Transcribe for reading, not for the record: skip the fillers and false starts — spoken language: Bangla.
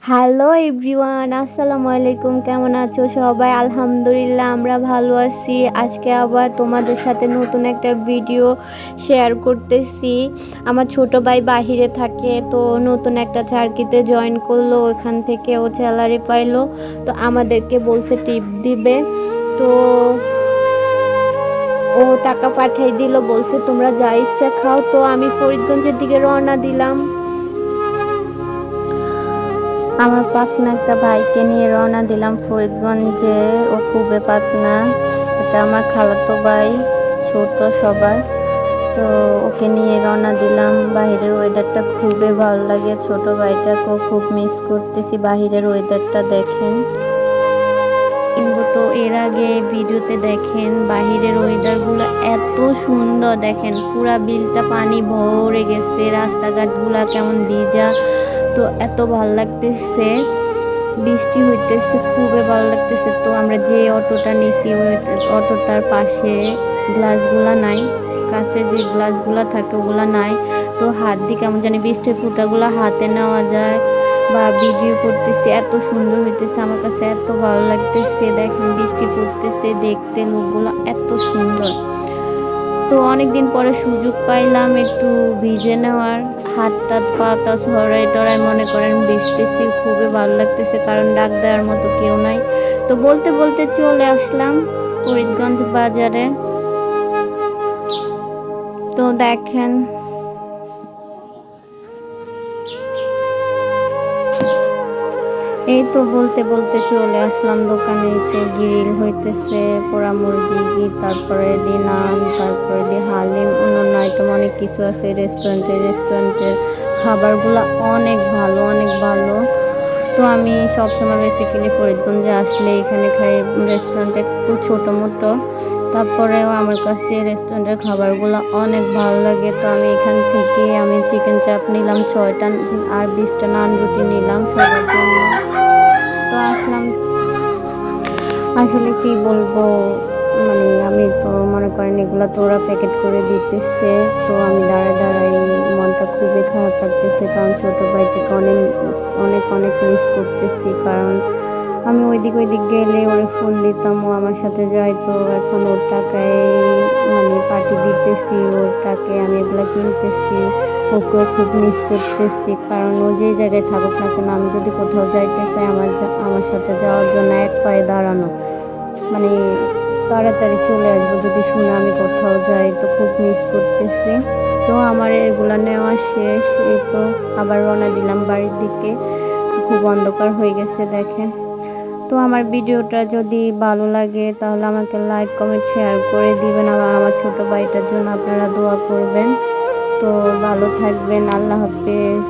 হ্যালো এভরিওয়ান, আসসালামু আলাইকুম। কেমন আছো সবাই? আলহামদুলিল্লাহ আমরা ভালো আছি। আজকে আবার তোমাদের সাথে নতুন একটা ভিডিও শেয়ার করতেছি। আমার ছোট ভাই বাহিরে থাকে, তো নতুন একটা চাকরিতে জয়েন করলো, ওখান থেকে ও স্যালারি পাইলো, তো আমাদেরকে বলছে টিপ দিবে। তো ও টাকা পাঠিয়ে দিল, বলছে তোমরা যা ইচ্ছা খাও। তো আমি ফরিদগঞ্জের দিকে রওনা দিলাম। আমার পাকনা একটা ভাইকে নিয়ে রওনা দিলাম ফরিদগঞ্জে। ও খুবই পাকনা, এটা আমার খালাতো ভাই, ছোট সবার। তো ওকে নিয়ে রওনা দিলাম। বাহিরের ওয়েদারটা খুবই ভালো লাগে, ছোট ভাইটাকেও খুব মিস করতেছি। বাহিরের ওয়েদারটা দেখেন, কিন্তু তো এর আগে ভিডিওতে দেখেন বাহিরের ওয়েদারগুলো এত সুন্দর। দেখেন পুরা বিলটা পানি ভরে গেছে, রাস্তাঘাটগুলা কেমন ভিজা। তো এত ভালো লাগতেছে, বৃষ্টি হইতেছে, খুবই ভালো লাগতেছে। তো আমরা যে অটোটা নিছি, ওই অটোটার পাশে গ্লাসগুলা নাই, কাছের যে গ্লাসগুলা থাকে ওগুলা নাই। তো হাত দিয়ে কেমন জানি বৃষ্টির ফোঁটাগুলো হাতে নেওয়া যায় বা ভিডিও করতেছি, এত সুন্দর হইতেছে, আমার কাছে এত ভালো লাগতেছে। দেখেন বৃষ্টি পড়তেছে, দেখতে লোকগুলো এত সুন্দর। তো অনেকদিন পরে সুযোগ পাইলাম একটু ভিজে নেওয়ার, হাত টাত পা টা ছড়াই টড়াই মনে করেন ভিজতেছি, খুবই ভালো লাগতেছে, কারণ ডাক দেওয়ার মতো কেউ নাই। তো বলতে বলতে চলে আসলাম ফরিদগঞ্জ বাজারে। তো দেখেন এই তো বলতে বলতে চলে আসলাম দোকানে। তো গ্রিল হইতেছে, পোড়া মুরগি, তারপরে দি নান, তারপরে দি হালিম, অন্যান্য আইটেম অনেক কিছু আছে। রেস্টুরেন্টের খাবারগুলো অনেক ভালো, অনেক ভালো। তো আমি সবসময় বেসিক্যালি ফরিদগঞ্জে আসলে এখানে খাই, রেস্টুরেন্ট একটু ছোটো মোটো, তারপরেও আমার কাছে রেস্টুরেন্টের খাবারগুলো অনেক ভালো লাগে। তো আমি এখান থেকে আমি চিকেন চাপ নিলাম 6টা, আর 20টা নান রুটি নিলাম সবার জন্য। তো আসলাম, আসলে কি বলবো, মানে আমি তো মনে করেন এগুলো তো ওরা প্যাকেট করে দিতেছে। তো আমি দাঁড়ায় দাঁড়াই মনটা খুবই খারাপ লাগতেছে, কারণ ছোটো ভাইটিকে অনেক অনেক অনেক মিস করতেছি। কারণ আমি ওইদিক গেলে ওরে ফোন দিতাম, ও আমার সাথে যায়। তো এখন ওর টাকায় মানে পার্টি দিতেছি, ওর টাকায় আমি এগুলো কিনতেছি, ওকেও খুব মিস করতেছি। কারণ ও যে জায়গায় থাকুক না কেন, আমি যদি কোথাও যাইতে চাই আমার সাথে যাওয়ার জন্য এক পায়ে দাঁড়ানো, মানে তাড়াতাড়ি চলে আসবো যদি শুনে আমি কোথাও যাই। তো খুব মিস করতেছি। তো আমার এগুলো নেওয়া শেষ, এই তো আবার রওনা দিলাম বাড়ির দিকে। খুব অন্ধকার হয়ে গেছে দেখেন। তো আমার ভিডিওটা যদি ভালো লাগে তাহলে আমাকে লাইক কমেন্ট শেয়ার করে দিবেন, আবার আমার ছোট ভাইটার জন্য আপনারা দোয়া করবেন। তো ভালো থাকবেন, আল্লাহ হাফেজ।